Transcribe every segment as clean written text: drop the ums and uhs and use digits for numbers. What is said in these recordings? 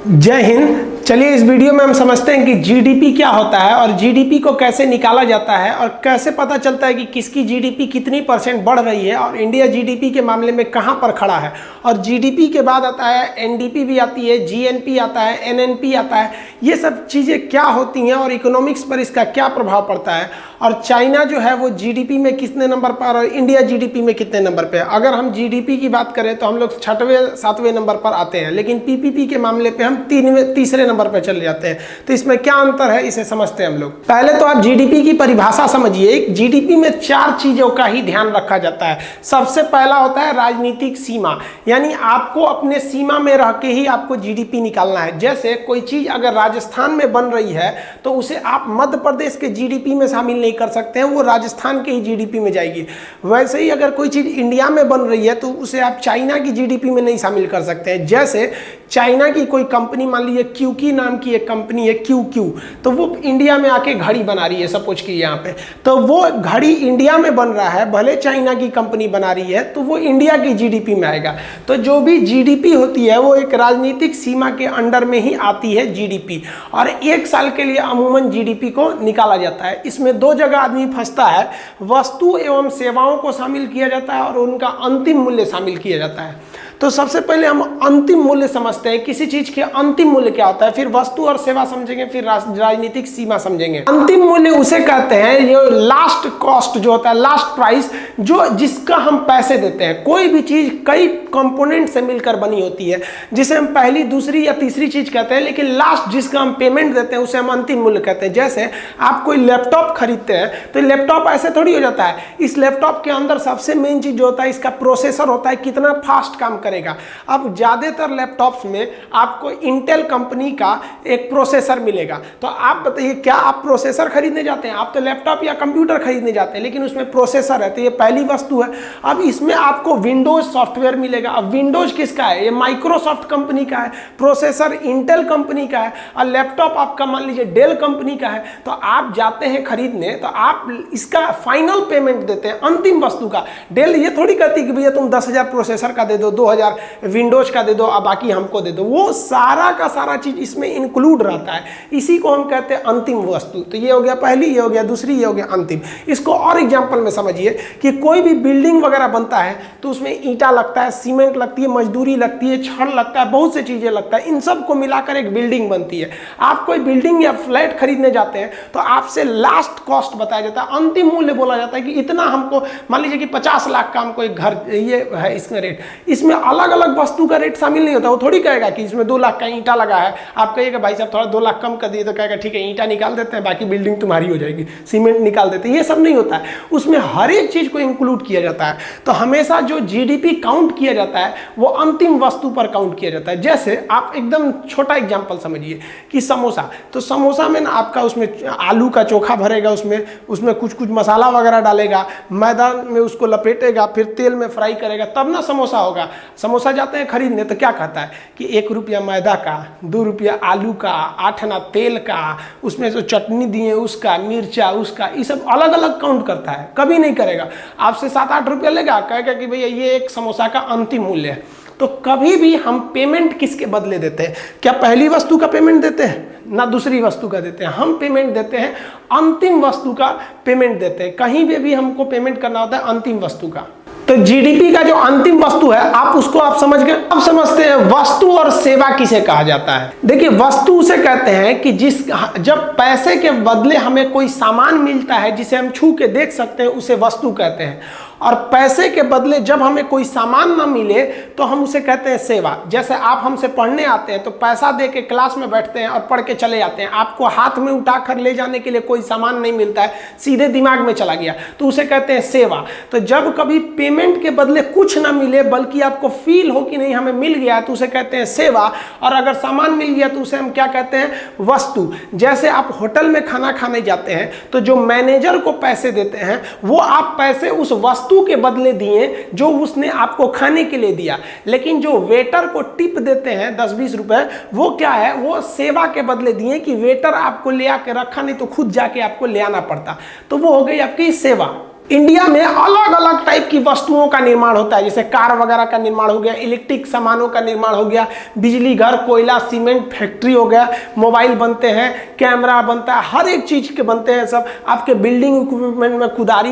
जय हिंद। चलिए इस वीडियो में हम समझते हैं कि जीडीपी क्या होता है और जीडीपी को कैसे निकाला जाता है और कैसे पता चलता है कि किसकी जीडीपी कितनी % बढ़ रही है और इंडिया जीडीपी के मामले में कहां पर खड़ा है। और जीडीपी के बाद आता है एनडीपी भी आती है, जीएनपी आता है, एनएनपी आता है। ये सब चीज़ें क्या होती हैं और इकोनॉमिक्स पर इसका क्या प्रभाव पड़ता है और चाइना जो है वो जीडीपी में कितने नंबर पर और इंडिया जीडीपी में कितने नंबर पर। अगर हम जीडीपी की बात करें तो हम लोग 6वें 7वें नंबर पर आते हैं, लेकिन पीपीपी के मामले पे हम तीसरे नंबर पर चले जाते हैं। तो इसमें क्या अंतर है इसे समझते हैं हम लोग। पहले तो आप जीडीपी की परिभाषा समझिए। जीडीपी में 4 चीजों का ही ध्यान रखा जाता है। सबसे पहला होता है राजनीतिक सीमा, यानी आपको अपने सीमा में रह के ही आपको जीडीपी निकालना है। जैसे कोई चीज अगर राजस्थान में बन रही है तो उसे आप मध्य प्रदेश के जीडीपी में शामिल नहीं कर सकते हैं, वो राजस्थान के ही जीडीपी में जाएगी। वैसे ही अगर कोई चीज इंडिया में बन रही है तो उसे आप चाइना की जीडीपी में नहीं शामिल कर सकते हैं। जैसे चाइना की कोई कंपनी, मान लीजिए क्यूकी नाम की एक कंपनी है क्यू, तो वो इंडिया में आके घड़ी बना रही है, सपोज की यहाँ पे, तो वो घड़ी इंडिया में बन रहा है, भले चाइना की कंपनी बना रही है, तो वो इंडिया की जीडीपी में आएगा। तो जो भी जीडीपी होती है वो एक राजनीतिक सीमा के अंडर में ही आती है जीडीपी, और 1 साल के लिए अमूमन जीडीपी को निकाला जाता है। इसमें 2 जगह आदमी फंसता है, वस्तु एवं सेवाओं को शामिल किया जाता है और उनका अंतिम मूल्य शामिल किया जाता है। तो सबसे पहले हम अंतिम मूल्य समझते हैं, किसी चीज के अंतिम मूल्य क्या होता है, फिर वस्तु और सेवा समझेंगे, फिर राजनीतिक सीमा समझेंगे। अंतिम मूल्य उसे कहते हैं, ये लास्ट कॉस्ट जो होता है, लास्ट प्राइस, जो जिसका हम पैसे देते हैं। कोई भी चीज कई कंपोनेंट से मिलकर बनी होती है, जिसे हम पहली, दूसरी या तीसरी चीज कहते हैं, लेकिन लास्ट जिसका हम पेमेंट देते हैं उसे हम अंतिम मूल्य कहते हैं। जैसे आप कोई लैपटॉप खरीदते हैं तो लैपटॉप ऐसे थोड़ी हो जाता है। इस लैपटॉप के अंदर सबसे मेन चीज जो होता है, इसका प्रोसेसर होता है, कितना फास्ट काम करेगा। अब ज्यादातर लैपटॉप्स में आपको इंटेल कंपनी का एक प्रोसेसर मिलेगा। तो आप बताइए, क्या आप प्रोसेसर खरीदने जाते हैं? आप तो लैपटॉप या कंप्यूटर खरीदने जाते हैं, लेकिन उसमें प्रोसेसर है, तो ये पहली वस्तु है। अब इसमें आपको विंडोज सॉफ्टवेयर मिलेगा। अब विंडोज किसका है? ये माइक्रोसॉफ्ट कंपनी का है। प्रोसेसर इंटेल कंपनी का है और लैपटॉप आपका मान लीजिए डेल कंपनी का है। तो आप जाते हैं खरीदने, तो आप इसका फाइनल पेमेंट देते हैं, अंतिम वस्तु का। डेल ये थोड़ी कहती कि भैया तुम 10,000 प्रोसेसर का दे दो, 2,000 विंडोज का दे दो, अब बाकी हमको दे दो। वो सारा का सारा चीज इसमें इंक्लूड रहता है। इसी को हम कहते हैं अंतिम वस्तु। तो ये हो गया पहली, ये हो गया दूसरी, ये हो गया अंतिम। इसको और एग्जांपल में समझिए कि कोई भी बिल्डिंग वगैरह बनता है तो उसमें ईंटा लगता है, सीमेंट लगती है, मजदूरी लगती है, छड़ लगता है, बहुत सी चीजें लगता है। इन सब को मिलाकर एक बिल्डिंग बनती है। आप कोई बिल्डिंग या फ्लैट खरीदने जाते हैं तो आपसे लास्ट कॉस्ट बताया जाता है, अंतिम मूल्य बोला जाता है कि इतना हमको, मान लीजिए कि 50 लाख का हमको एक घर ये है, इसका रेट। इसमें अलग अलग वस्तु का रेट शामिल नहीं होता। वो थोड़ी कहेगा कि इसमें 2 लाख का ईंटा लगा है, आप कहिएगा भाई साहब थोड़ा 2 लाख कम कर दिए, तो कहेगा ठीक है ईंटा निकाल देते हैं, बाकी बिल्डिंग तुम्हारी हो जाएगी, सीमेंट निकाल देते हैं। ये सब नहीं होता है, उसमें हर एक चीज को इंक्लूड किया जाता है। तो हमेशा जो जीडीपी काउंट किया जाता है वो अंतिम वस्तु पर काउंट किया जाता है। जैसे आप एकदम छोटा एग्जाम्पल समझिए कि समोसा, तो समोसा में ना आपका उसमें आलू का चोखा भरेगा, उसमें कुछ मसाला वगैरह डालेगा, मैदा में उसको लपेटेगा, फिर तेल में फ्राई करेगा, तब ना समोसा होगा। समोसा जाते हैं खरीदने तो क्या कहता है कि 1 रुपया मैदा का, 2 रुपया आलू का, 8 आना तेल का, उसमें जो चटनी दिए उसका, मिर्चा उसका, ये सब अलग अलग काउंट करता है। कभी नहीं करेगा आपसे 7-8 रुपया लेगा, कहेगा कि भैया ये एक समोसा का अंतिम मूल्य है। तो कभी भी हम पेमेंट किसके बदले देते हैं? क्या पहली वस्तु का पेमेंट देते हैं? ना दूसरी वस्तु का देते हैं। हम पेमेंट देते हैं अंतिम वस्तु का पेमेंट देते हैं। कहीं भी हमको पेमेंट करना होता है अंतिम वस्तु का। तो जीडीपी का जो अंतिम वस्तु है आप समझ गए। अब समझते हैं वस्तु और सेवा किसे कहा जाता है। देखिए वस्तु उसे कहते हैं कि जब पैसे के बदले हमें कोई सामान मिलता है जिसे हम छू के देख सकते हैं, उसे वस्तु कहते हैं। और पैसे के बदले जब हमें कोई सामान ना मिले तो हम उसे कहते हैं सेवा। जैसे आप हमसे पढ़ने आते हैं तो पैसा दे के क्लास में बैठते हैं और पढ़ के चले जाते हैं, आपको हाथ में उठाकर ले जाने के लिए कोई सामान नहीं मिलता है, सीधे दिमाग में चला गया, तो उसे कहते हैं सेवा। तो जब कभी पेमेंट के बदले कुछ ना मिले बल्कि आपको फील हो कि नहीं हमें मिल गया, तो उसे कहते हैं सेवा। और अगर सामान मिल गया तो उसे हम क्या कहते हैं? वस्तु। जैसे आप होटल में खाना खाने जाते हैं तो जो मैनेजर को पैसे देते हैं वो आप पैसे उस वस्तु के बदले दिए जो उसने आपको खाने के लिए दिया, लेकिन जो वेटर को टिप देते हैं 10-20 रुपए, वो क्या है? वो सेवा के बदले दिए कि वेटर आपको ले आके रखा, नहीं तो खुद जाके आपको ले आना पड़ता। तो वो हो गई आपकी सेवा। इंडिया में अलग अलग टाइप की वस्तुओं का निर्माण होता है, जैसे कार वगैरह का निर्माण हो गया, इलेक्ट्रिक सामानों का निर्माण हो गया, बिजली घर, कोयला, सीमेंट फैक्ट्री हो गया, मोबाइल बनते हैं, कैमरा बनता है, हर एक चीज के बनते हैं सब। आपके बिल्डिंग इक्विपमेंट में कुदारी,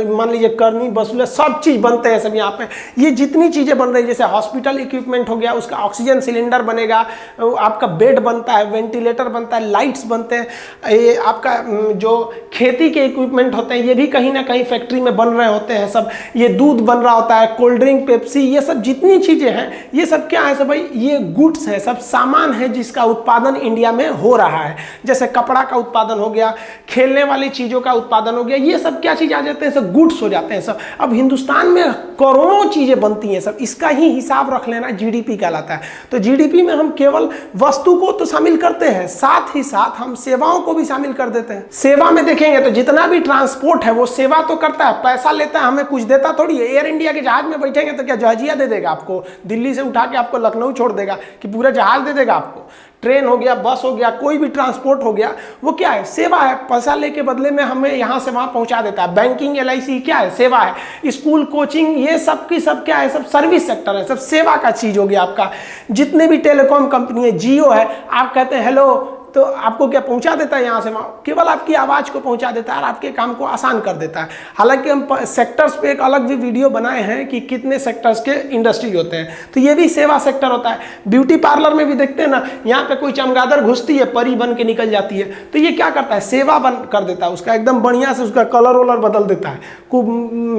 मान लीजिए करनी, बसूले, सब चीज बनते हैं सब यहाँ पे। ये जितनी चीजें बन रही है, जैसे हॉस्पिटल इक्विपमेंट हो गया, उसका ऑक्सीजन सिलेंडर बनेगा, आपका बेड बनता है, वेंटिलेटर बनता है, लाइट्स बनते हैं, ये आपका जो खेती के इक्विपमेंट होते हैं ये भी कहीं ना कहीं फैक्ट्री में बन रहे होते हैं सब। ये दूध बन रहा होता है, कोल्ड ड्रिंक, पेप्सी, ये सब जितनी चीजें हैं ये सब क्या है सब भाई, ये गुड्स है, सब सामान है जिसका उत्पादन इंडिया में हो रहा है। जैसे कपड़ा का उत्पादन हो गया, खेलने वाली चीजों का उत्पादन हो गया, ये सब क्या चीज आ जाते हैं, सब गुड्स हो जाते हैं सब। अब हिंदुस्तान में करोड़ों चीजें बनती हैं सब, इसका ही हिसाब रख लेना जीडीपी कहलाता है। तो जीडीपी में हम केवल वस्तु को तो शामिल करते हैं, साथ ही साथ हम सेवाओं को भी शामिल कर देते हैं। सेवा में देखेंगे तो जितना भी ट्रांसपोर्ट है वो सेवा तो करता है, पैसा लेता है, हमें कुछ देता थोड़ी है। एयर इंडिया के जहाज में बैठेंगे तो क्या जहाजिया दे देगा आपको, दिल्ली से उठा के आपको लखनऊ छोड़ देगा कि पूरा जहाज दे देगा आपको। ट्रेन हो गया, बस हो गया, कोई भी ट्रांसपोर्ट हो गया, वो क्या है, सेवा है, पैसा लेके बदले में हमें यहाँ से वहाँ पहुँचा देता है। बैंकिंग, LIC क्या है, सेवा है। स्कूल, कोचिंग, ये सब की सब क्या है, सब सर्विस सेक्टर है, सब सेवा का चीज हो गया आपका। जितने भी टेलीकॉम कंपनी है, जियो है, आप कहते हैं हेलो तो आपको क्या पहुंचा देता है यहाँ से वहाँ, केवल आपकी आवाज़ को पहुंचा देता है और आपके काम को आसान कर देता है। हालांकि हम सेक्टर्स पे एक अलग भी वीडियो बनाए हैं कि कितने सेक्टर्स के इंडस्ट्री होते हैं, तो ये भी सेवा सेक्टर होता है। ब्यूटी पार्लर में भी देखते हैं ना, यहाँ पे कोई चमगादड़ घुसती है, परी बन के निकल जाती है, तो ये क्या करता है, सेवा बन कर देता है उसका, एकदम बढ़िया से उसका कलर वलर बदल देता है, खूब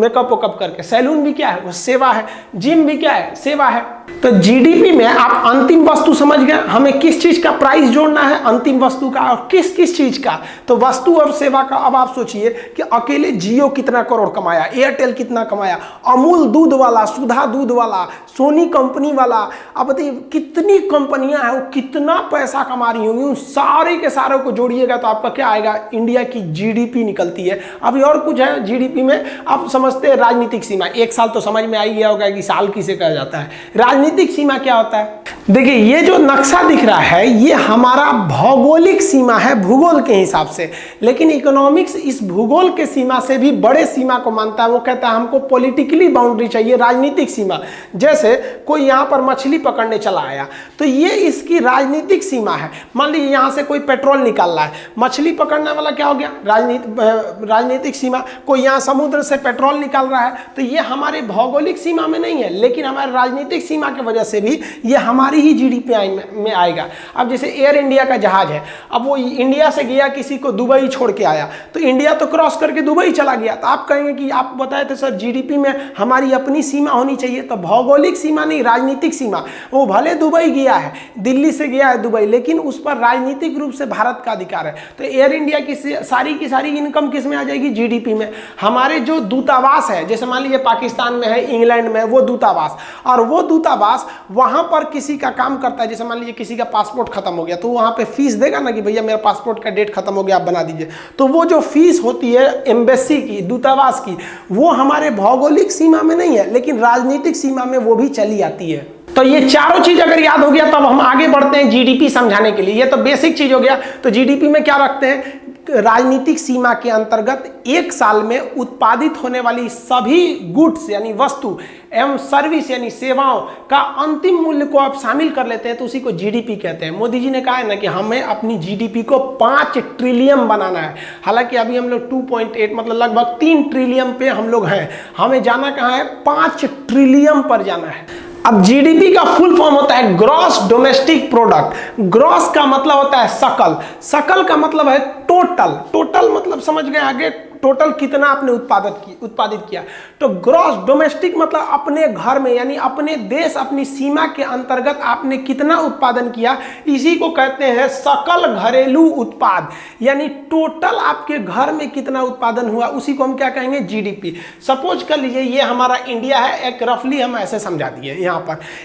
मेकअप वेकअप करके। सैलून भी क्या है, वो सेवा है। जिम भी क्या है, सेवा है। तो जीडीपी में आप अंतिम वस्तु समझ गए, हमें किस चीज का प्राइस जोड़ना है, अंतिम वस्तु का, और किस किस चीज का। तो वस्तु और सेवा का अब आप सोचिए कि अकेले जियो कितना करोड़ कमाया, एयरटेल कितना कमाया, अमूल दूध वाला, सुधा दूध वाला, सोनी कंपनी वाला, अब बताइए कितनी कंपनियां हैं, वो कितना पैसा कमा रही होंगी। उन सारे के सारे को जोड़िएगा तो आपका क्या आएगा, इंडिया की जीडीपी निकलती है। अभी और कुछ है जीडीपी में, आप समझते हैं राजनीतिक सीमा, एक साल तो समझ में आ ही गया होगा कि साल किसे कहा जाता है। राजनीतिक सीमा क्या होता है, देखिए ये जो नक्शा दिख रहा है ये हमारा भौगोलिक सीमा है, भूगोल के हिसाब से। लेकिन इकोनॉमिक्स इस भूगोल के सीमा से भी बड़े सीमा को मानता है, वो कहता है हमको पॉलिटिकली बाउंड्री चाहिए, राजनीतिक सीमा। जैसे कोई यहाँ पर मछली पकड़ने चला आया तो ये इसकी राजनीतिक सीमा है। मान लीजिए यहाँ से कोई पेट्रोल निकाल रहा है, मछली पकड़ने वाला क्या हो गया, राजनीतिक सीमा। कोई यहाँ समुद्र से पेट्रोल निकाल रहा है तो ये हमारे भौगोलिक सीमा में नहीं है, लेकिन हमारे राजनीतिक सीमा की वजह से भी ये हमारी ही जीडीपी में आएगा। अब जैसे एयर इंडिया का जहाज है, अब वो इंडिया से गया, किसी को दुबई छोड़ के आया, तो इंडिया तो क्रॉस करके दुबई चला गया, तो आप कहेंगे कि आप बताए थे सर जीडीपी में हमारी अपनी सीमा होनी चाहिए। तो भौगोलिक सीमा नहीं, राजनीतिक सीमा। वो भले दुबई गया है, दिल्ली से गया है दुबई, लेकिन उस पर राजनीतिक रूप से भारत का अधिकार है। तो एयर इंडिया की सारी इनकम किस में आ जाएगी, जीडीपी में। हमारे जो दूतावास है, जैसे मान लीजिए पाकिस्तान में है, इंग्लैंड में, वो दूतावास, और वो दूतावास वहां पर किसी का काम करता है। जैसे मान लीजिए किसी का पासपोर्ट खत्म हो गया तो वहां पे फीस देगा ना कि भैया मेरा पासपोर्ट का डेट खत्म हो गया, आप बना दीजिए। तो वो जो फीस होती है एम्बेसी की, दूतावास की, वो हमारे भौगोलिक सीमा में नहीं है, लेकिन राजनीतिक सीमा में वो भी चली आती है। तो ये चारों चीज अगर याद हो गया तब हम आगे बढ़ते हैं जीडीपी समझाने के लिए। ये तो बेसिक चीज हो गया। तो जीडीपी में क्या रखते हैं, राजनीतिक सीमा के अंतर्गत एक साल में उत्पादित होने वाली सभी गुड्स यानी वस्तु एवं सर्विस यानी सेवाओं का अंतिम मूल्य को आप शामिल कर लेते हैं तो उसी को जीडीपी कहते हैं। मोदी जी ने कहा है ना कि हमें अपनी जीडीपी को 5 ट्रिलियन बनाना है। हालांकि अभी हम लोग 2.8 मतलब लगभग 3 ट्रिलियन पे हम लोग हैं, हमें जाना कहाँ है, 5 ट्रिलियन पर जाना है। अब जीडीपी का फुल फॉर्म होता है ग्रॉस डोमेस्टिक प्रोडक्ट। ग्रॉस का मतलब होता है सकल, सकल का मतलब है टोटल, टोटल मतलब समझ गए आगे, टोटल कितना आपने उत्पादित किया। तो ग्रॉस डोमेस्टिक मतलब अपने घर में यानी अपने देश अपनी सीमा के अंतर्गत आपने कितना उत्पादन किया, इसी को कहते हैं सकल घरेलू उत्पाद। यानी टोटल आपके घर में कितना उत्पादन हुआ उसी को हम क्या कहेंगे, जीडीपी। सपोज कर लीजिए ये हमारा इंडिया है, एक रफली हम ऐसे समझा दिए।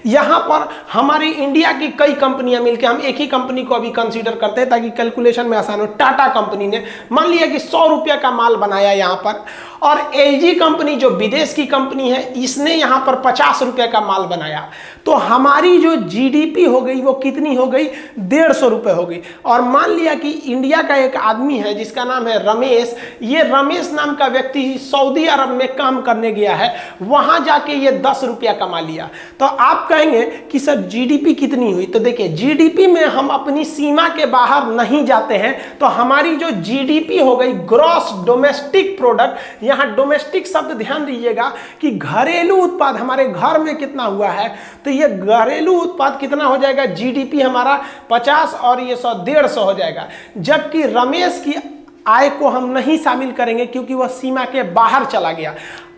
यहाँ पर हमारी इंडिया की कई कंपनियां मिलकर, हम एक ही कंपनी को अभी कंसीडर करते हैं ताकि कैलकुलेशन में आसान हो। टाटा कंपनी ने मान लिया कि 100 रुपये का माल बनाया यहाँ पर, और एलजी कंपनी जो विदेश की कंपनी है, इसने यहाँ पर 50 रुपये का माल बनाया, तो हमारी जो जीडीपी हो गई वो कितनी हो गई, 150 रुपये हो गई। और मान लिया कि इंडिया का एक आदमी है जिसका नाम है रमेश, ये रमेश नाम का व्यक्ति सऊदी अरब में काम करने गया है, वहां जाके ये 10 रुपया कमा लिया। तो आप कहेंगे कि सर जीडीपी कितनी हुई, तो देखिए जीडीपी में हम अपनी सीमा के बाहर नहीं जाते हैं, तो हमारी जो जीडीपी हो गई ग्रॉस डोमेस्टिक प्रोडक्ट, यहाँ डोमेस्टिक शब्द ध्यान दीजिएगा कि घरेलू उत्पाद हमारे घर में कितना हुआ है, तो ये घरेलू उत्पाद कितना हो जाएगा, जीडीपी हमारा 50 और ये 100 150 हो जाएगा। जबकि रमेश की आय को हम नहीं शामिल करेंगे क्योंकि वह सीमा के बाहर चला गया।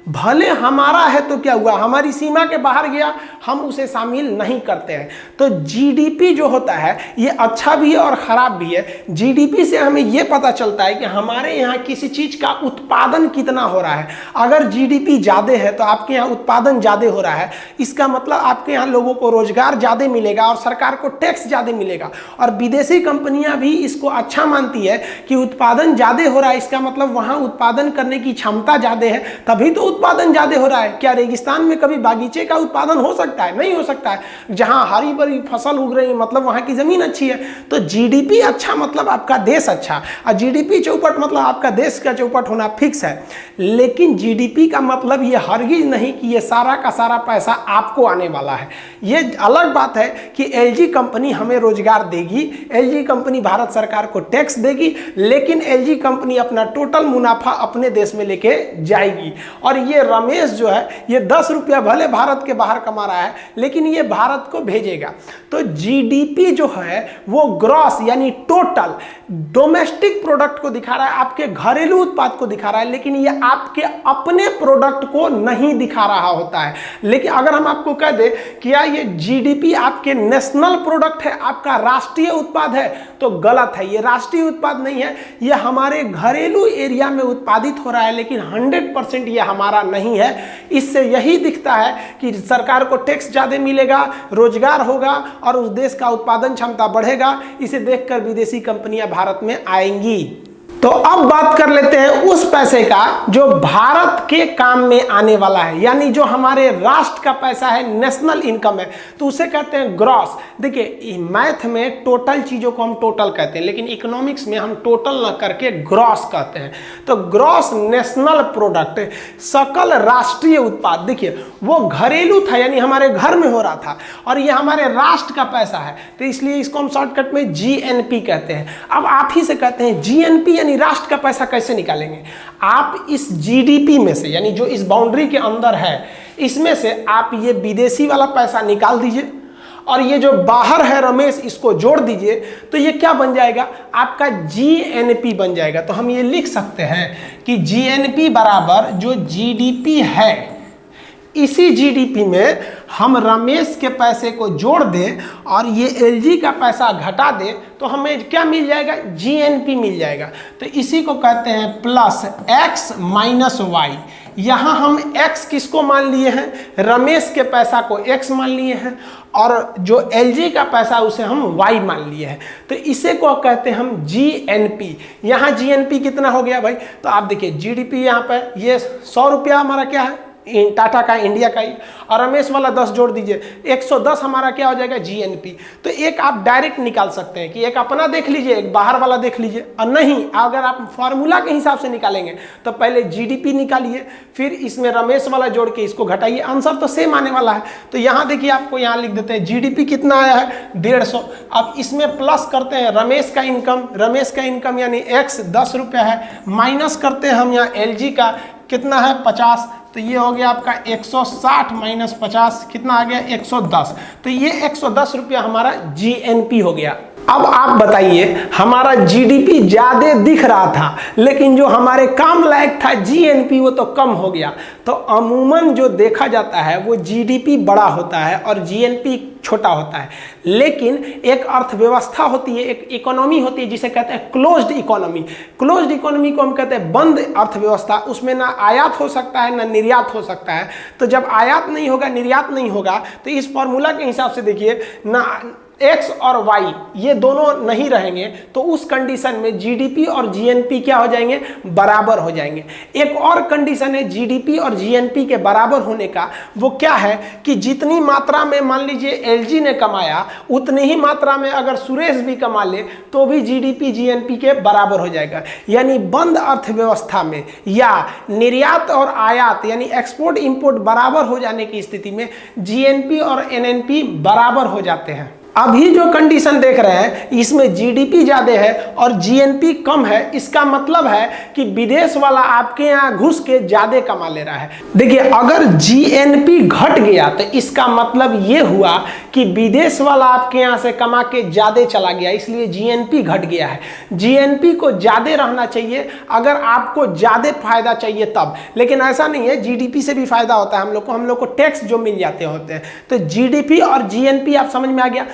भले हमारा है तो क्या हुआ, हमारी सीमा के बाहर गया, हम उसे शामिल नहीं करते हैं। तो जीडीपी जो होता है ये अच्छा भी है और ख़राब भी है। जीडीपी से हमें ये पता चलता है कि हमारे यहाँ किसी चीज़ का उत्पादन कितना हो रहा है। अगर जीडीपी ज़्यादा है तो आपके यहाँ उत्पादन ज़्यादा हो रहा है, इसका मतलब आपके यहाँ लोगों को रोजगार ज़्यादा मिलेगा और सरकार को टैक्स ज़्यादा मिलेगा। और विदेशी कंपनियाँ भी इसको अच्छा मानती है कि उत्पादन ज़्यादा हो रहा है, इसका मतलब वहाँ उत्पादन करने की क्षमता ज़्यादा है, तभी तो उत्पादन ज्यादा हो रहा है। क्या रेगिस्तान में कभी बागीचे का उत्पादन हो सकता है? नहीं हो सकता है। जहां हरी भरी फसल उग रही है मतलब वहां की जमीन अच्छी है। तो जीडीपी अच्छा मतलब आपका देश अच्छा, और जीडीपी चौपट मतलब आपका देश का चौपट होना फिक्स है। लेकिन जीडीपी का मतलब ये हरगिज नहीं कि ये सारा का सारा पैसा आपको आने वाला है। ये अलग बात है कि एलजी कंपनी हमें रोजगार देगी, एलजी कंपनी भारत सरकार को टैक्स देगी, लेकिन एलजी कंपनी अपना टोटल मुनाफा अपने देश में लेके जाएगी। और ये रमेश जो है ये 10 रुपया भले भारत के बाहर कमा रहा है, लेकिन ये भारत को भेजेगा। तो जीडीपी जो है वो ग्रॉस यानी टोटल डोमेस्टिक प्रोडक्ट को दिखा रहा है, आपके घरेलू उत्पाद को दिखा रहा है, लेकिन ये आपके अपने प्रोडक्ट को नहीं दिखा रहा होता है। लेकिन अगर हम आपको कह दें कि ये जीडीपी आपके नेशनल प्रोडक्ट है, आपका राष्ट्रीय उत्पाद है, तो गलत है। ये राष्ट्रीय उत्पाद नहीं है, ये हमारे घरेलू एरिया में उत्पादित हो रहा है, लेकिन 100% ये हमारा नहीं है। इससे यही दिखता है कि सरकार को टैक्स ज़्यादा मिलेगा, रोजगार होगा और उस देश का उत्पादन क्षमता बढ़ेगा। इसे देखकर विदेशी कंपनियां भारत में आएंगी। तो अब बात कर लेते हैं उस पैसे का जो भारत के काम में आने वाला है, यानी जो हमारे राष्ट्र का पैसा है, नेशनल इनकम है, तो उसे कहते हैं ग्रॉस। देखिए मैथ में टोटल चीज़ों को हम टोटल कहते हैं, लेकिन इकोनॉमिक्स में हम टोटल ना करके ग्रॉस कहते हैं। तो ग्रॉस नेशनल प्रोडक्ट, सकल राष्ट्रीय उत्पाद, देखिए वो घरेलू था यानी हमारे घर में हो रहा था, और ये हमारे राष्ट्र का पैसा है, तो इसलिए इसको हम शॉर्टकट में जीएनपी कहते हैं। अब आप ही से कहते हैं जीएनपी यानी राष्ट्र का पैसा कैसे निकालेंगे? आप इस जीडीपी में से यानी जो इस बाउंड्री के अंदर है, इसमें से आप ये विदेशी वाला पैसा निकाल दीजिए और ये जो बाहर है रमेश इसको जोड़ दीजिए, तो ये क्या बन जाएगा? आपका जीएनपी बन जाएगा। तो हम ये लिख सकते हैं कि जीएनपी बराबर जो जीडीपी है, इसी जीडीपी में हम रमेश के पैसे को जोड़ दें और ये एलजी का पैसा घटा दें, तो हमें क्या मिल जाएगा? जीएनपी मिल जाएगा। तो इसी को कहते हैं प्लस एक्स माइनस वाई। यहाँ हम x किसको मान लिए हैं? रमेश के पैसा को x मान लिए हैं, और जो एलजी का पैसा उसे हम y मान लिए हैं। तो इसे को कहते हैं हम जीएनपी। यहाँ जीएनपी कितना हो गया भाई? तो आप देखिए जीडीपी यहाँ पर ये 100 रुपया हमारा क्या है? टाटा का, इंडिया का ही, और रमेश वाला 10 जोड़ दीजिए, 110 हमारा क्या हो जाएगा? जीएनपी। तो एक आप डायरेक्ट निकाल सकते हैं कि एक अपना देख लीजिए, एक बाहर वाला देख लीजिए। और नहीं, अगर आप फॉर्मूला के हिसाब से निकालेंगे तो पहले जीडीपी निकालिए, फिर इसमें रमेश वाला जोड़ के इसको घटाइए, आंसर तो सेम आने वाला है। तो यहाँ देखिए आपको यहाँ लिख देते हैं जीडीपी कितना आया है? 150। अब इसमें प्लस करते हैं रमेश का इनकम, रमेश का इनकम यानी एक्स 10 रुपया है, माइनस करते हैं हम यहाँ एलजी का कितना है? 50। तो ये हो गया आपका 160 माइनस 50 कितना आ गया? 110। तो ये 110 रुपया हमारा जीएनपी हो गया। अब आप बताइए, हमारा जीडीपी ज्यादा दिख रहा था, लेकिन जो हमारे काम लायक था जीएनपी वो तो कम हो गया। तो अमूमन जो देखा जाता है वो जीडीपी बड़ा होता है और जीएनपी छोटा होता है। लेकिन एक अर्थव्यवस्था होती है, एक इकोनॉमी होती है जिसे कहते हैं क्लोज्ड इकोनॉमी। क्लोज्ड इकोनॉमी को हम कहते हैं बंद अर्थव्यवस्था। उसमें ना आयात हो सकता है ना निर्यात हो सकता है। तो जब आयात नहीं होगा, निर्यात नहीं होगा, तो इस फॉर्मूला के हिसाब से देखिए ना एक्स और वाई ये दोनों नहीं रहेंगे तो उस कंडीशन में जीडीपी और जीएनपी क्या हो जाएंगे, बराबर हो जाएंगे। एक और कंडीशन है जीडीपी और जीएनपी के बराबर होने का, वो क्या है कि जितनी मात्रा में मान लीजिए एलजी ने कमाया उतनी ही मात्रा में अगर सुरेश भी कमा ले तो भी जीडीपी जीएनपी के बराबर हो जाएगा। यानी बंद अर्थव्यवस्था में या निर्यात और आयात यानी एक्सपोर्ट इंपोर्ट बराबर हो जाने की स्थिति में जीएनपी और एनएनपी बराबर हो जाते हैं। अभी जो कंडीशन देख रहे हैं इसमें जीडीपी ज्यादा है और जीएनपी कम है, इसका मतलब है कि विदेश वाला आपके यहाँ घुस के ज्यादा कमा ले रहा है। देखिए अगर जीएनपी घट गया तो इसका मतलब ये हुआ कि विदेश वाला आपके यहाँ से कमा के ज्यादा चला गया, इसलिए जीएनपी घट गया है। जीएनपी को ज्यादा रहना चाहिए अगर आपको ज्यादा फायदा चाहिए तब, लेकिन ऐसा नहीं है, जीडीपी से भी फायदा होता है हम लोग को टैक्स जो मिल जाते होते हैं। तो जीडीपी और जीएनपी आप समझ में आ गया।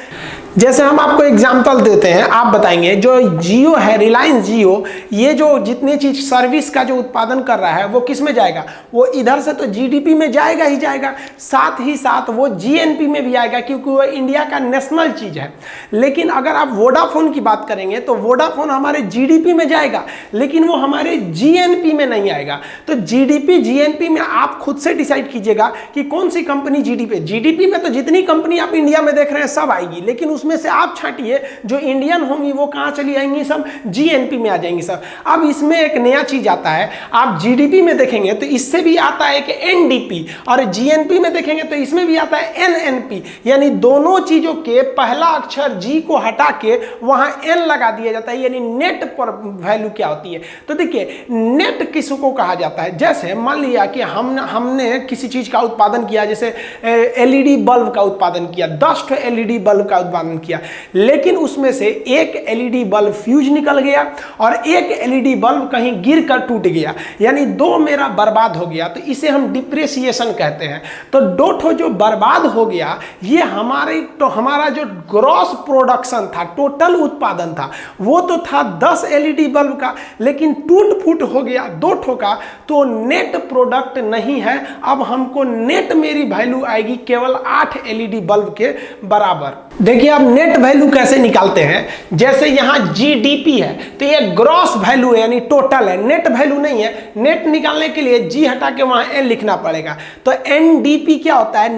जैसे हम आपको एग्जांपल देते हैं, आप बताएंगे जो जियो है, रिलायंस जियो, ये जो जितनी चीज सर्विस का जो उत्पादन कर रहा है वो किस में जाएगा, वो इधर से तो जीडीपी में जाएगा ही जाएगा, साथ ही साथ वो जीएनपी में भी आएगा क्योंकि वो इंडिया का नेशनल चीज है। लेकिन अगर आप वोडाफोन की बात करेंगे तो वोडाफोन हमारे जीडीपी में जाएगा लेकिन वो हमारे जीएनपी में नहीं आएगा। तो जीडीपी जीएनपी में आप खुद से डिसाइड कीजिएगा कि कौन सी कंपनी जीडीपी में तो जितनी कंपनी आप इंडिया में देख रहे हैं सब आएगी, लेकिन उसमें से आप छांटिए जो इंडियन होंगी वो कहां चली आएंगी, सब जीएनपी में आ जाएंगी सब। अब इसमें एक नया चीज आता है, आप जीडीपी में देखेंगे तो इससे भी आता है कि एनडीपी, और जीएनपी में देखेंगे तो इसमें भी आता है एनएनपी, यानी दोनों चीजों के पहला अक्षर जी को हटा के वहां एन लगा दिया जाता है, यानी नेट पर वैल्यू क्या होती है। तो देखिए नेट किसको कहा जाता है, जैसे मान लिया कि हमने किसी चीज का उत्पादन किया, जैसे एलईडी बल्ब का उत्पादन किया, 10 एलईडी बल्ब का उत्पादन किया, लेकिन उसमें से एक एलईडी बल्ब फ्यूज निकल गया और एक एलईडी बल्ब कहीं गिर कर टूट गया, यानी दो मेरा बर्बाद हो गया, तो इसे हम डिप्रेसिएशन कहते हैं। तो दो ठो जो बर्बाद हो गया ये हमारा जो ग्रॉस प्रोडक्शन था, टोटल उत्पादन था, वो तो था 10 एलईडी बल्ब का, लेकिन टूट फूट हो गया 2 ठो का, तो नेट प्रोडक्ट नहीं है। अब हमको नेट मेरी वैल्यू आएगी केवल 8 एलईडी बल्ब के बराबर। देखिए अब नेट वैल्यू कैसे निकालते हैं, जैसे यहां जीडीपी है तो ये ग्रॉस वैल्यू है यानी टोटल है, नेट वैल्यू नहीं है। नेट निकालने के लिए जी हटा के वहां एन लिखना पड़ेगा। तो एनडीपी क्या होता है,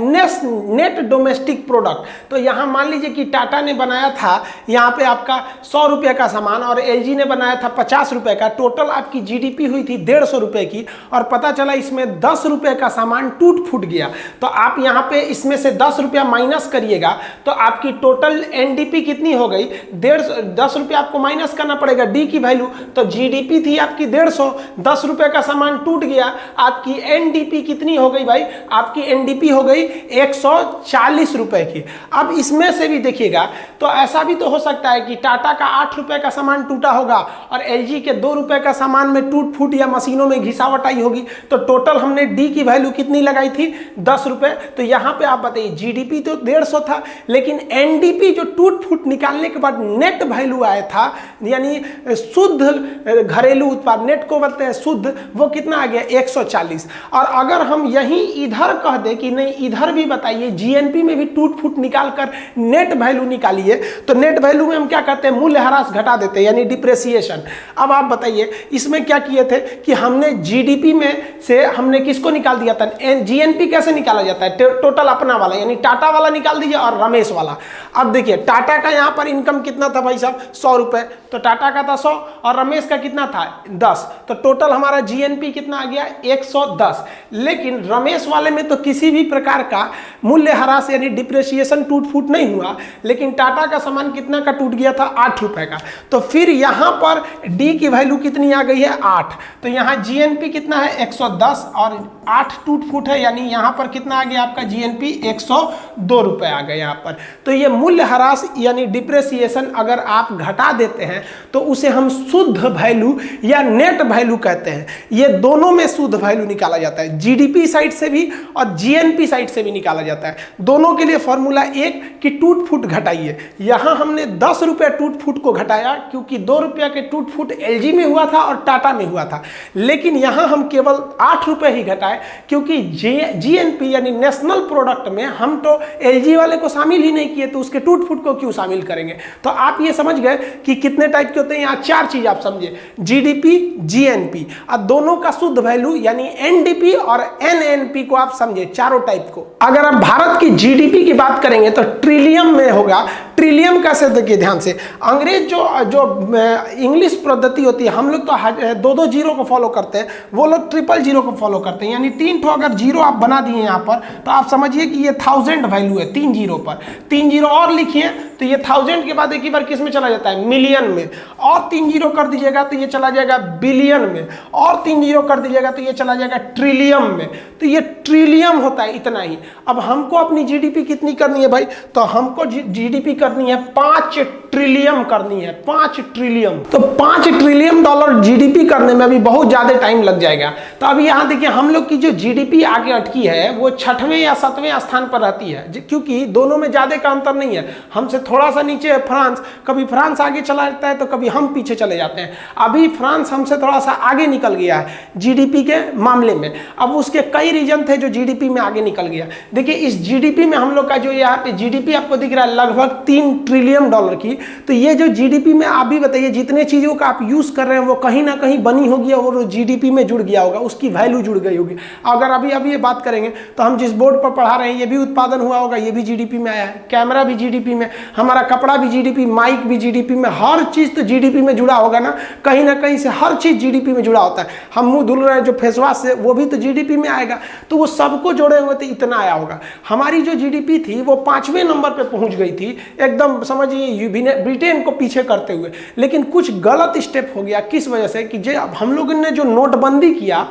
नेट डोमेस्टिक प्रोडक्ट। तो यहां मान लीजिए कि टाटा ने बनाया था यहां पे आपका 100 रुपए का सामान और एलजी ने बनाया था 50 रुपए का, टोटल आपकी जीडीपी हुई थी 150 रुपए की, और पता चला इसमें 10 रुपए का सामान टूट फूट गया। तो आप यहां पे इसमें से 10 रुपया माइनस करिएगा तो आपकी टोटल एनडीपी कितनी हो गई, 10 रुपये आपको माइनस करना पड़ेगा डी की वैल्यू। तो जीडीपी थी आपकी 150, 10 रुपए का सामान टूट गया, आपकी एनडीपी कितनी हो गई भाई, आपकी एनडीपी हो गई 140 रुपए की। अब इसमें से भी देखिएगा तो ऐसा भी तो हो सकता है कि टाटा का 8 रुपए का सामान टूटा होगा और एलजी के 2 रुपए का सामान में टूट फूट या मशीनों में घिसावट आई होगी, तो टोटल हमने डी की वैल्यू कितनी लगाई थी, 10 रुपए। तो यहां पे आप बताइए जीडीपी तो 150 था, लेकिन एनडीपी जो टूट फूट निकालने के बाद नेट वैल्यू आया था, यानी शुद्ध घरेलू उत्पाद, नेट को बोलते हैं शुद्ध, वो कितना आ गया 140। और अगर हम यहीं इधर कह दे कि नहीं इधर भी बताइए जीएनपी में भी टूट फूट निकाल कर नेट वैल्यू निकालिए, तो नेट वैल्यू में हम क्या करते हैं, मूल्य ह्रास घटा देते हैं यानी डिप्रेसिएशन। अब आप बताइए इसमें क्या किए थे कि हमने जीडीपी में से हमने किसको निकाल दिया था, जीएनपी कैसे निकाला जाता है, टोटल अपना वाला यानी टाटा वाला निकाल दीजिए और रमेश वाला। अब देखिए टाटा का यहां पर इनकम कितना था भाई साहब, 100 रुपए, तो टाटा का था 100 और रमेश का कितना था 10, तो टोटल हमारा जीएनपी कितना आ गया 110। लेकिन रमेश वाले में तो किसी भी प्रकार का मूल्य ह्रास यानी डिप्रेसिएशन टूट फूट नहीं हुआ, लेकिन टाटा का सामान कितना का टूट गया था 8 रुपए का। तो फिर यहां पर डी की वैल्यू कितनी आ गई है 8, तो यहां जीएनपी कितना है 110 और 8 टूट फूट है, यानी यहां पर कितना आ गया आपका जीएनपी 102 रुपए आ गए यहां पर। तो ये मूल्य ह्रास यानी डिप्रेसिएशन अगर आप घटा देते हैं तो उसे हम शुद्ध वैल्यू या नेट वैल्यू कहते हैं। ये दोनों में शुद्ध वैल्यू निकाला जाता है, जीडीपी साइड से भी और जीएनपी साइड से भी निकाला जाता है। दोनों के लिए फॉर्मूला एक कि टूट फूट घटाइए। यहां हमने 10 रुपये टूट फूट को घटाया क्योंकि 2 रुपये के टूट फूट एलजी में हुआ था और टाटा में हुआ था, लेकिन यहां हम केवल 8 रुपये ही घटाए क्योंकि जीएनपी यानी नेशनल प्रोडक्ट में हम तो एलजी वाले को शामिल ही नहीं किए तो उसके टूट फूट को क्यों शामिल करेंगे। तो आप ये समझ गए कि कितने टाइप के होते हैं। यहाँ 4 चीज आप समझे, जीडीपी, जीएनपी, और दोनों का शुद्ध वैल्यू यानी एनडीपी और एनएनपी को आप समझे, चारों टाइप को। अगर आप भारत की जीडीपी की बात करेंगे तो ट्रिलियम में होगा। ट्रिलियम कैसे, देखिए ध्यान से, अंग्रेज जो इंग्लिश पद्धति होती है, हम लोग तो 2 जीरो को फॉलो करते हैं, वो लोग 000 को फॉलो करते हैं। यानी 3 ठो अगर जीरो आप बना दिए यहाँ पर तो आप समझिए कि ये 1000 वैल्यू है 3 जीरो पर। 3 जीरो और लिखिए तो ये 1000 के बाद एक ही बार किस में चला जाता है, मिलियन में। और 3 जीरो कर दीजिएगा तो ये चला जाएगा बिलियन में। और 3 जीरो कर दीजिएगा तो ये चला जाएगा ट्रिलियम में। तो ये ट्रिलियम होता है, इतना ही। अब हमको अपनी जीडीपी कितनी करनी है भाई, तो हमको जीडीपी करनी है 5 ट्रिलियम करनी है, 5 ट्रिलियम। तो 5 ट्रिलियन डॉलर जीडीपी करने में अभी बहुत ज्यादा टाइम लग जाएगा। तो अभी यहाँ देखिए हम लोग की जो जीडीपी आगे अटकी है वो 6वें या 7वें स्थान पर रहती है, क्योंकि दोनों में ज्यादा का अंतर नहीं है। हमसे थोड़ा सा नीचे है फ्रांस, कभी फ्रांस आगे चला जाता है तो कभी हम पीछे चले जाते हैं। अभी फ्रांस हमसे थोड़ा सा आगे निकल गया है जीडीपी के मामले में। अब उसके कई रीजन थे जो जीडीपी में आगे निकल गया। देखिए इस जीडीपी में हम लोग का जो यहाँ पे जीडीपी आपको दिख रहा है लगभग 3 ट्रिलियन डॉलर की। तो ये जो जीडीपी में आप भी बताइए, जितने चीजों का आप यूज कर रहे हैं वो कहीं ना कहीं बनी होगी और जीडीपी में जुड़ गया होगा, उसकी वैल्यू जुड़ गई होगी। अगर अभी ये बात करेंगे तो हम जिस बोर्ड पर पढ़ा रहे हैं ये भी उत्पादन हुआ होगा, ये भी जीडीपी में आया है। कैमरा भी जीडीपी में, हमारा कपड़ा भी जीडीपी, माइक भी जीडीपी में, हर चीज तो जीडीपी में जुड़ा होगा ना कहीं से। हर चीज जीडीपी में जुड़ा होता है। हम मुंह धुल रहे हैं जो फेस वॉश से, वो भी तो जीडीपी में आएगा। तो वो सबको जोड़े हुए तो इतना आया होगा। हमारी जो जीडीपी थी वो 5वें नंबर पे पहुंच गई थी, एकदम समझिए ब्रिटेन को पीछे करते हुए। लेकिन कुछ गलत स्टेप हो गया, किस वजह से, कि हम लोगों ने जो नोटबंदी किया,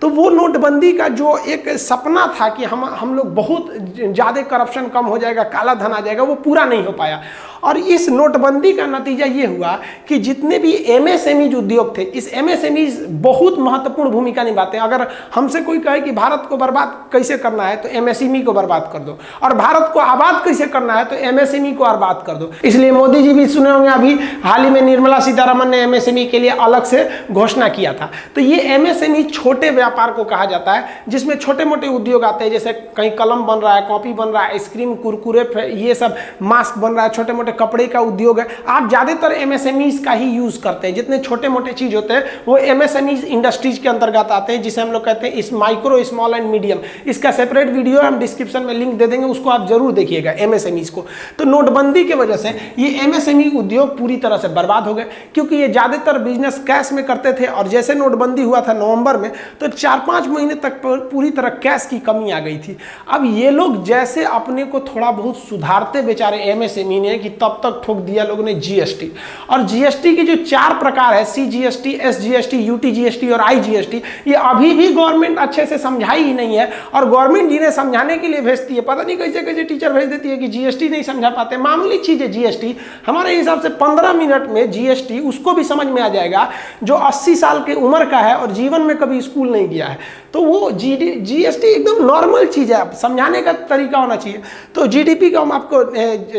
तो वो नोटबंदी का जो एक सपना था कि हम लोग बहुत ज़्यादा करप्शन कम हो जाएगा, काला धन आ जाएगा, वो पूरा नहीं हो पाया। और इस नोटबंदी का नतीजा ये हुआ कि जितने भी एमएसएमई उद्योग थे, इस एमएसएमई बहुत महत्वपूर्ण भूमिका निभाते हैं। अगर हमसे कोई कहे कि भारत को बर्बाद कैसे करना है तो एमएसएमई को बर्बाद कर दो, और भारत को आबाद कैसे करना है तो एमएसएमई को आबाद कर दो। इसलिए मोदी जी भी सुने होंगे, अभी हाल ही में निर्मला सीतारमण ने एमएसएमई के लिए अलग से घोषणा किया था। तो ये एमएसएमई छोटे व्यापार को कहा जाता है, जिसमें छोटे मोटे उद्योग आते हैं, जैसे कहीं कलम बन रहा है, कॉपी बन रहा है, आइसक्रीम, कुरकुरे, ये सब मास्क बन रहा है, छोटे मोटे कपड़े का उद्योग है। आप ज्यादातर एमएसएमईज का ही यूज करते हैं। जितने छोटे मोटे चीज होते हैं वो एमएसएमई इंडस्ट्रीज के अंतर्गत आते हैं, जिसे हम लोग कहते हैं इस माइक्रो, स्मॉल एंड मीडियम। इसका सेपरेट वीडियो हम डिस्क्रिप्शन में लिंक दे देंगे, उसको आप जरूर देखिएगा एमएसएमईज को। तो नोटबंदी की वजह से ये एमएसएमई उद्योग पूरी तरह से बर्बाद हो गए, क्योंकि ये ज्यादातर बिजनेस कैश में करते थे। और जैसे नोटबंदी हुआ था नवंबर में, तो 4-5 महीने तक पूरी तरह कैश की कमी आ गई थी। अब ये लोग जैसे अपने को थोड़ा बहुत सुधारते बेचारे एमएसएमई ने, कि तब तक ठोक दिया लोगों ने जीएसटी। और जीएसटी की जो 4 प्रकार है, सीजीएसटी, एसजीएसटी, यूटीजीएसटी और आईजीएसटी, ये अभी भी गवर्नमेंट अच्छे से समझाई ही नहीं है। और गवर्नमेंट जिन्हें समझाने के लिए भेजती है, पता नहीं कैसे कैसे टीचर भेज देती है कि जीएसटी नहीं समझा पाते। मामूली चीज है जीएसटी, हमारे हिसाब से 15 मिनट में जीएसटी उसको भी समझ में आ जाएगा जो 80 साल की उम्र का है और जीवन में कभी स्कूल नहीं गया है। तो वो जीएसटी एकदम नॉर्मल चीज है, समझाने का तरीका होना चाहिए। तो जीडीपी का हम आपको,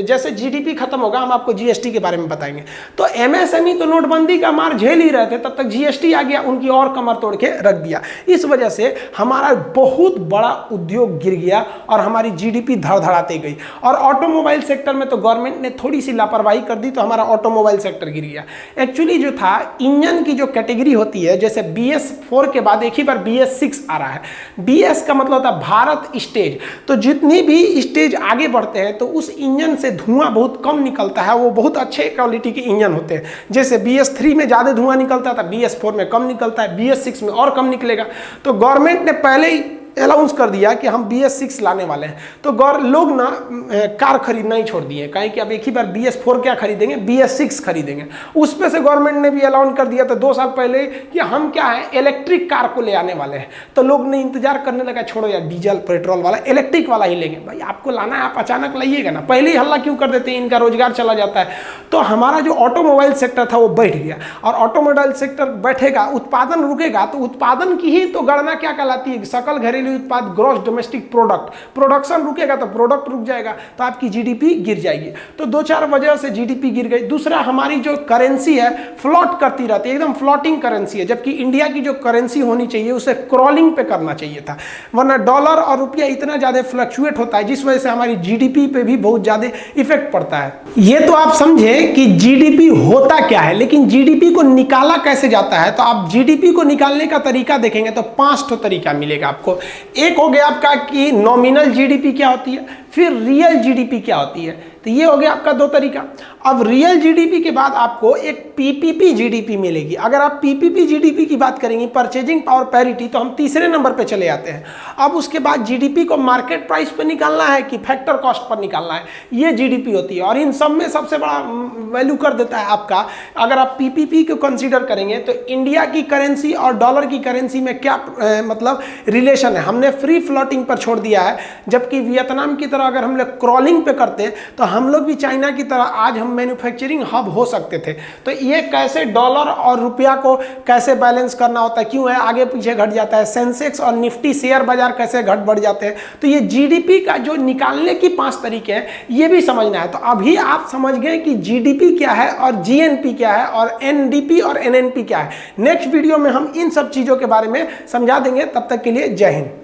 जैसे जीडीपी खत्म होगा हम आपको जीएसटी के बारे में बताएंगे। तो एमएसएमई तो नोटबंदी का मार झेल ही रहे थे, तब तक जीएसटी आ गया, उनकी और कमर तोड़ के रख दिया। इस वजह से हमारा बहुत बड़ा उद्योग गिर गया और हमारी जीडीपी धड़धड़ाते गई। और ऑटोमोबाइल सेक्टर में तो गवर्नमेंट ने थोड़ी सी लापरवाही कर दी, तो हमारा ऑटोमोबाइल सेक्टर गिर गया। एक्चुअली जो था, इंजन की जो कैटेगरी होती है, जैसे BS4 के बाद एक ही बार BS6 आ रहा है। BS का मतलब होता है भारत स्टेज। तो जितनी भी स्टेज आगे बढ़ते हैं तो उस इंजन से धुआं बहुत कम निकलता है, वो बहुत अच्छे क्वालिटी के इंजन होते हैं। जैसे BS3 में ज्यादा धुआं निकलता था, BS4 में कम निकलता है, BS6 में और कम निकलेगा। तो गवर्नमेंट ने पहले ही अनाउंस कर दिया कि हम BS6 लाने वाले हैं। तो लोग ना कार खरीदना ही छोड़ दिए, कहें कि अब एक ही बार BS4 क्या खरीदेंगे, BS6 खरीदेंगे। उस पे से गवर्नमेंट ने भी अनाउंस कर दिया था 2 साल पहले कि हम क्या है, इलेक्ट्रिक कार को ले आने वाले हैं। तो लोग ने इंतजार करने लगा, छोड़ो यार डीजल पेट्रोल वाला, इलेक्ट्रिक वाला ही लेंगे। भाई आपको लाना है, आप अचानक लाइएगा ना, पहले ही हल्ला क्यों कर देते हैं, इनका रोजगार चला जाता है। तो हमारा जो ऑटोमोबाइल सेक्टर था वो बैठ गया। और ऑटोमोबाइल सेक्टर बैठेगा, उत्पादन रुकेगा, तो उत्पादन की ही तो गणना क्या कहलाती है, सकल घरेलू घरेलू उत्पाद, ग्रॉस डोमेस्टिक प्रोडक्ट, प्रोडक्शन रुकेगा तो प्रोडक्ट रुक जाएगा, तो आपकी जीडीपी गिर जाएगी। तो 2-4 वजह से जीडीपी गिर गई। दूसरा, हमारी जो करेंसी है फ्लॉट करती रहती है, एकदम फ्लॉटिंग करेंसी है, जबकि इंडिया की जो करेंसी होनी चाहिए उसे क्रॉलिंग पे करना चाहिए था, वरना डॉलर और रुपया इतना ज़्यादा फ्लक्चुएट होता है जिस वजह से हमारी जीडीपी पे भी बहुत ज़्यादा इफेक्ट पड़ता है। ये तो आप समझे कि जीडीपी होता क्या है, लेकिन जीडीपी को निकाला कैसे जाता है। तो आप जीडीपी को निकालने का तरीका देखेंगे तो 5 तरीका मिलेगा आपको। एक हो गया आपका कि नॉमिनल जीडीपी क्या होती है, फिर रियल जीडीपी क्या होती है, तो ये हो गया आपका 2 तरीका। अब रियल जीडीपी के बाद आपको एक पीपीपी जीडीपी मिलेगी। अगर आप पीपीपी जीडीपी की बात करेंगे, परचेजिंग पावर पैरिटी, तो हम तीसरे नंबर पे चले जाते हैं। अब उसके बाद जीडीपी को मार्केट प्राइस पे निकालना है कि फैक्टर कॉस्ट पर निकालना है, ये जीडीपी होती है। और इन सब में सबसे बड़ा वैल्यू कर देता है आपका, अगर आप पीपीपी को कंसीडर करेंगे तो इंडिया की करेंसी और डॉलर की करेंसी में क्या मतलब रिलेशन है। हमने फ्री फ्लोटिंग पर छोड़ दिया है, जबकि वियतनाम की तरह अगर हम लोग क्रॉलिंग पे करते तो हम लोग भी चाइना की तरह आज हम मैन्युफैक्चरिंग हब हो सकते थे। तो ये कैसे डॉलर और रुपया को कैसे बैलेंस करना होता है, क्यों है आगे पीछे घट जाता है, सेंसेक्स और निफ्टी शेयर बाजार कैसे घट बढ़ जाते हैं, तो ये जीडीपी का जो निकालने की 5 तरीके हैं ये भी समझना है। तो अभी आप समझ गए कि जीडीपी क्या है और जीएनपी क्या है और एनडीपी और एनएनपी क्या है। नेक्स्ट वीडियो में हम इन सब चीजों के बारे में समझा देंगे। तब तक के लिए जय हिंद।